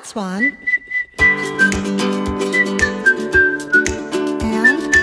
That's one. And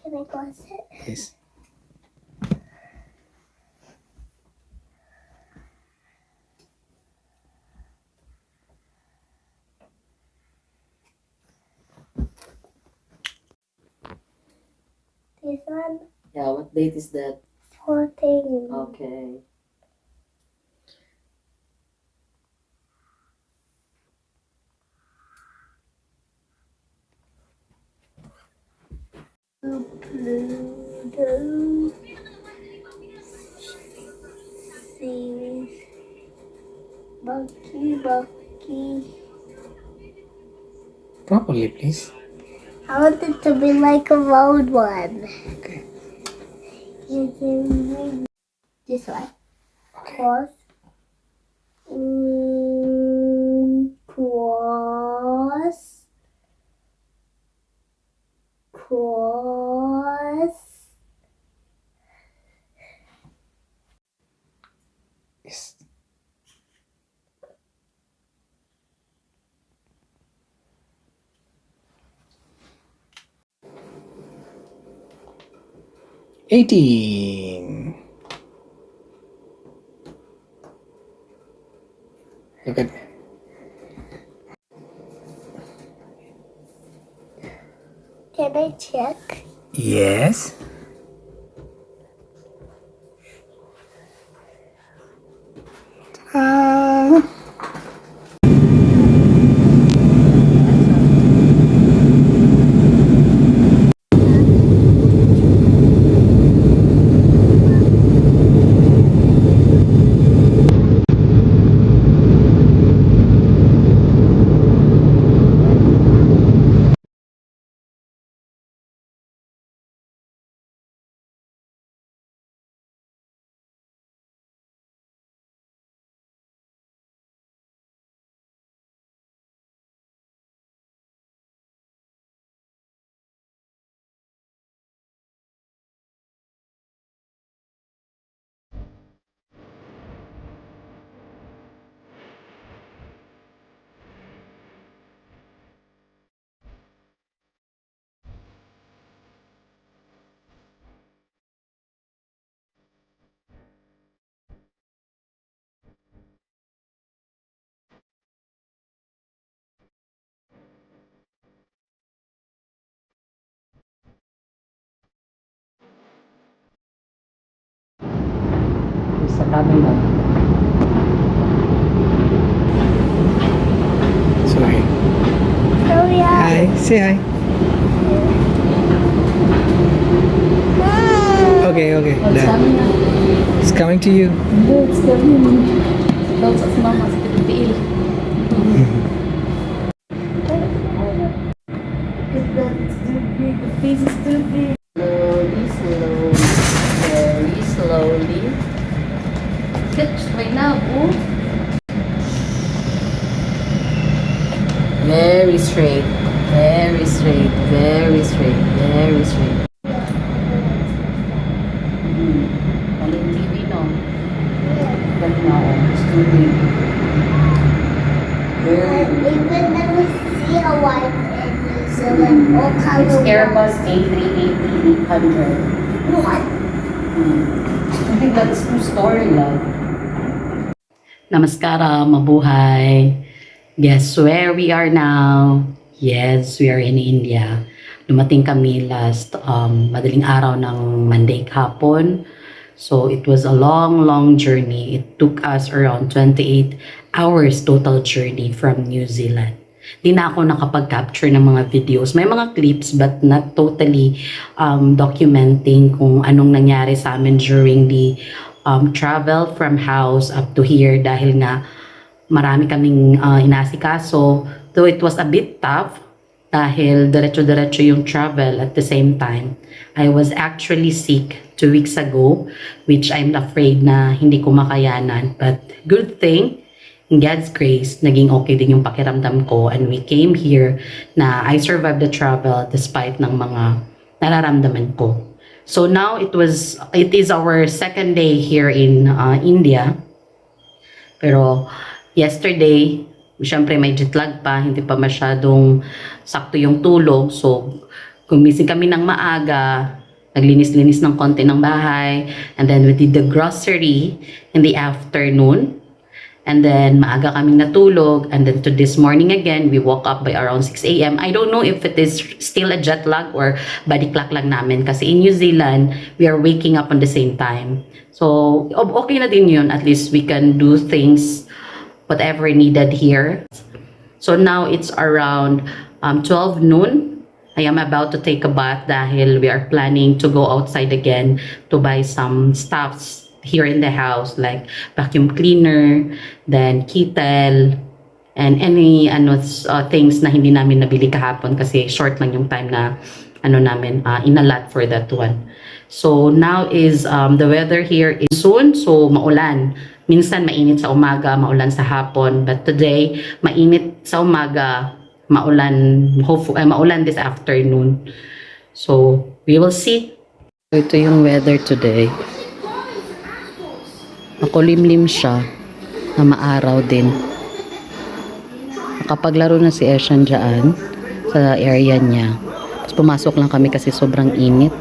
Can I close it? Yes. This one? Yeah, what date is that? 14. Okay. Pluto series. Bucky. Properly, please. I want it to be like a round one. Okay. This one. Okay. Cross. Cross. Cross. Yes. $18. Look at me. Can I check? Yes. Ta-da! Sa camera. Sorry. Oh yeah. Hi. Say hi. Okay, okay. What's Done. coming na? It's coming to you. It's coming. Daw sa mama sa Pilipiil. Look at that, it's too big. The face is too big. Slowly, very slowly. Catch right now, oh. Very straight, very straight, very straight, very straight. On the TV, no? But now, it's too big. Very big. Even let me see a white in New Zealand. All color. It's Airbus A380-800. What? I think that's true story, love. Namaskara, mabuhay. Guess where we are now? Yes, we are in India. Dumating kami last madaling araw ng Monday hapon. So it was a long, long journey. It took us around 28 hours total journey from New Zealand. Di na ako nakapag-capture ng mga videos. May mga clips but not totally documenting kung anong nangyari sa amin during the travel from house up to here dahil nga marami kaming inasikaso. Though it was a bit tough dahil diretso-diretso yung travel at the same time. I was actually sick 2 weeks ago which I'm afraid na hindi ko makayanan. But good thing, in God's grace, naging okay din yung pakiramdam ko and we came here na I survived the travel despite ng mga nararamdaman ko. So now it is our second day here in India. Pero yesterday, syempre may jet lag pa, hindi pa masyadong sakto yung tulog. So gumising kami ng maaga, naglinis-linis ng konti ng bahay, and then we did the grocery in the afternoon. And then, maaga kaming natulog. And then, to this morning again, we woke up by around 6 a.m. I don't know if it is still a jet lag or body clock lang namin. Kasi in New Zealand, we are waking up on the same time. So, okay na din yun. At least we can do things, whatever needed here. So, now it's around 12 noon. I am about to take a bath dahil we are planning to go outside again to buy some stuffs here in the house like vacuum cleaner, then kettle, and any things na hindi namin nabili kahapon kasi short lang yung time na namin inalat for that one. So now is the weather here is soon, so maulan. Minsan mainit sa umaga, maulan sa hapon, but today mainit sa umaga, maulan this afternoon. So we will see. Ito yung weather today. Makulimlim siya na maaraw din. Nakapaglaro na si Eshan dyan sa area niya. Tapos pumasok lang kami kasi sobrang init.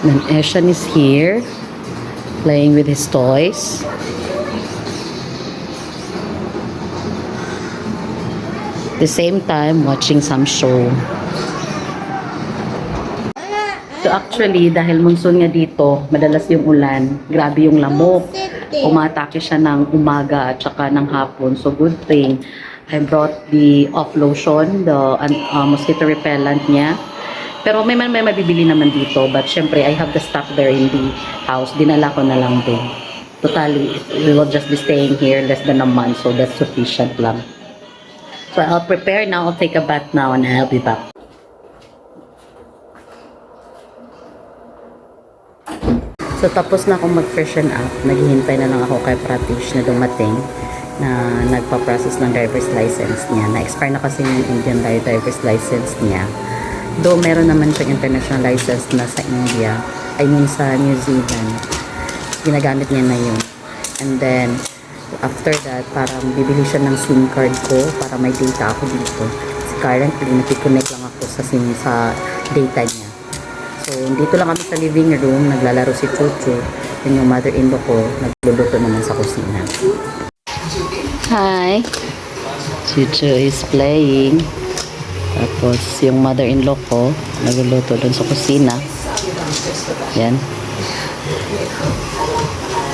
Then Eshan is here playing with his toys. At the same time watching some show. So actually dahil monsoon nga dito, madalas yung ulan, grabe yung lamok. Umatake siya ng umaga at saka ng hapon. So good thing I brought the off lotion, the mosquito repellent niya. Pero may mabibili naman dito, but syempre I have the stock there in the house. Dinala ko na lang din. Totally, we will just be staying here less than a month, so that's sufficient lang. So I'll prepare now. I'll take a bath now and I'll be back. So, tapos na akong mag-freshen up. Naghihintay na lang ako kay Pratish na dumating na nagpa-process ng driver's license niya. Na-expire na kasi yung Indian driver's license niya. Though meron naman siyang international license na sa India, I mean sa New Zealand. Ginagamit niya na yun. And then, after that, parang bibili siya ng SIM card ko para may data ako dito. Kasi currently, nakikonnect lang ako sa data niya. So, dito lang kami sa living room, naglalaro si Chuchu. Then yung mother-in-law ko, nagluluto naman sa kusina. Hi! Chuchu is playing. Tapos, yung mother-in-law ko, nagluluto dun sa kusina. Yan.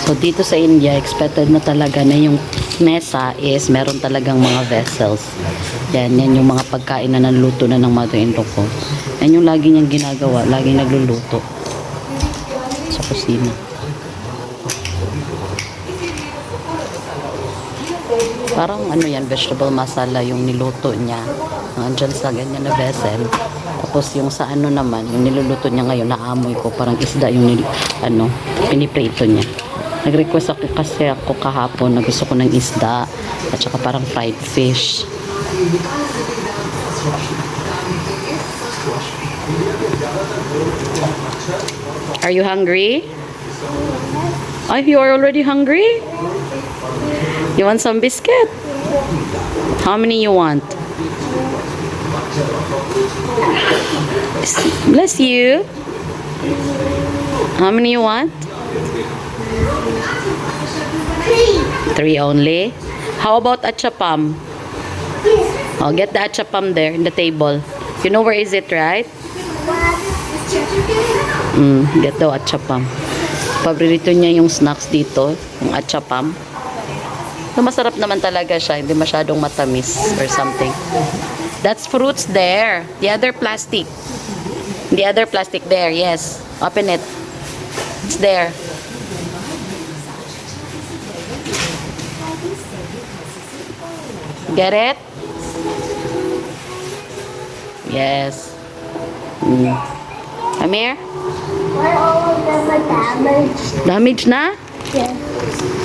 So, dito sa India, expected na talaga na yung mesa is meron talagang mga vessels. Yan yung mga pagkain na naluto na ng mother-in-law ko. Yan yung lagi niyang ginagawa, lagi nagluluto sa kusina. Parang yan, vegetable masala yung niluto niya. Andyan sa ganyan na vessel. Tapos yung sa naman, yung niluluto niya ngayon, naamoy ko, parang isda yung piniprito niya. Nag-request ako kahapon na gusto ko ng isda at saka parang fried fish. Are you hungry? Oh, you are already hungry? You want some biscuit? How many you want? Bless you. How many you want? 3 only. How about achapam? Oh, get the achapam there in the table. You know where is it, right? Get the achapam. Paborito niya yung snacks dito, yung achapam. So, masarap naman talaga siya. Hindi masyadong matamis or something. That's fruits there. The other plastic. The other plastic there. Yes. Open it. It's there. Get it? Yes. Come here. Why all of them are damaged? Damage na? Yeah.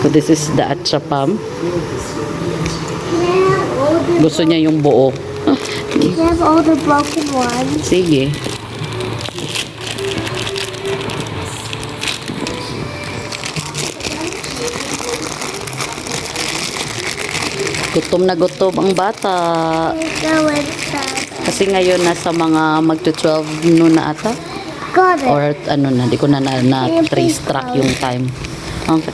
So, this is the atsapam. Yeah, all the, Gusto niya yung buo. you have all the broken ones. Sige. Gutom na gutom ang bata. Go inside. Kasi ngayon nasa mga magto-12 noon na ata. Got it. Or ano na, di ko na trace track yung time.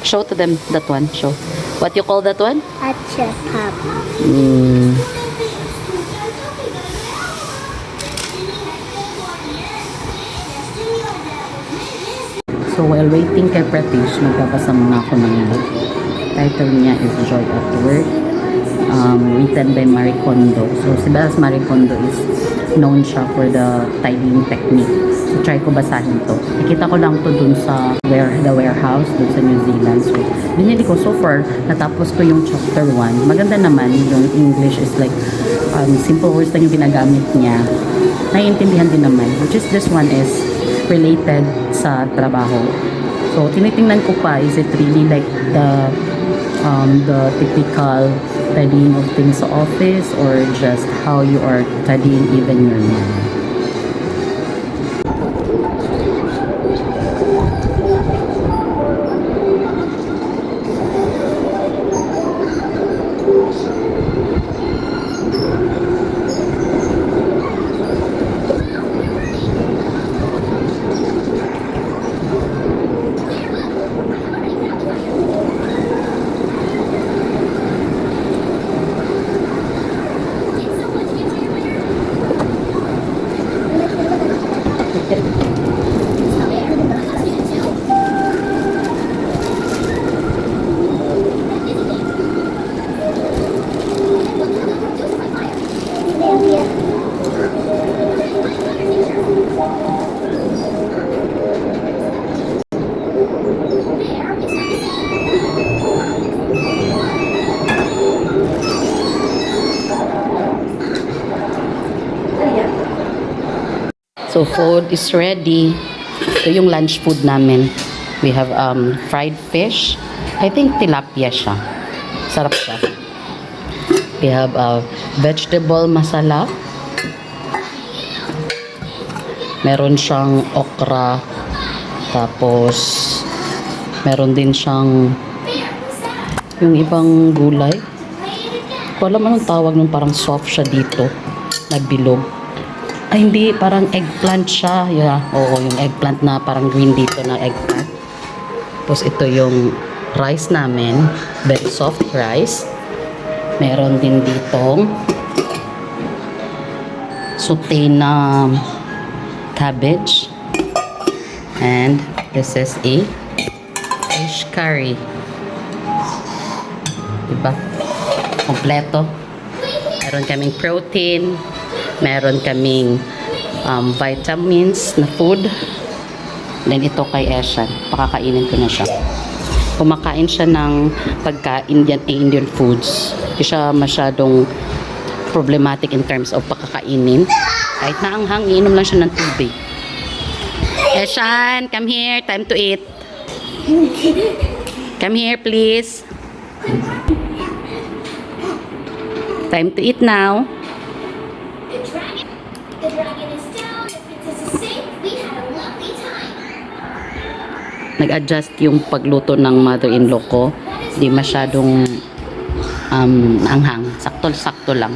Show to them that one. Show. What you call that one? Atsapam. So while waiting kay Pratish, nagbabasa muna ako ng book. Title niya is Joy at Work. Written by Marie Kondo. So si Marie Kondo is known siya for the tidying technique. So try ko basahin to. Nakita ko lang to dun sa the warehouse dun sa New Zealand. So binili ko so far, natapos ko yung chapter 1. Maganda naman yung English is like simple words lang yung ginagamit niya. Naiintindihan din naman. Which is this one is related sa trabaho. So tinitingnan ko pa, is it really like the typical studying of things sa office or just how you are studying even your mind. So food is ready. Ito yung lunch food namin. We have fried fish. I think tilapia siya. Sarap siya. We have vegetable masala. Meron siyang okra. Tapos meron din siyang yung ibang gulay. Wala man ang tawag nung parang soft siya dito. Nagbilog. Ay, hindi. Parang eggplant siya. Yeah. Oo, yung eggplant na parang green dito na eggplant. Tapos ito yung rice namin. Very soft rice. Meron din ditong sauté na cabbage. And this is a fish curry. Diba? Kompleto. Meron kaming protein. Meron kaming vitamins na food. Then ito kay Eshan. Pakakainin ko na siya. Kumakain siya ng Indian foods. Hindi siya masyadong problematic in terms of pakakainin. Kahit naanghang, iinom lang siya ng tubig. Eshan, come here. Time to eat. Come here, please. Time to eat now. The dragon is down, the princess is safe, we had a lovely time. Nag-adjust yung pagluto ng mother-in-law ko. Di masyadong anghang. Sakto-sakto lang.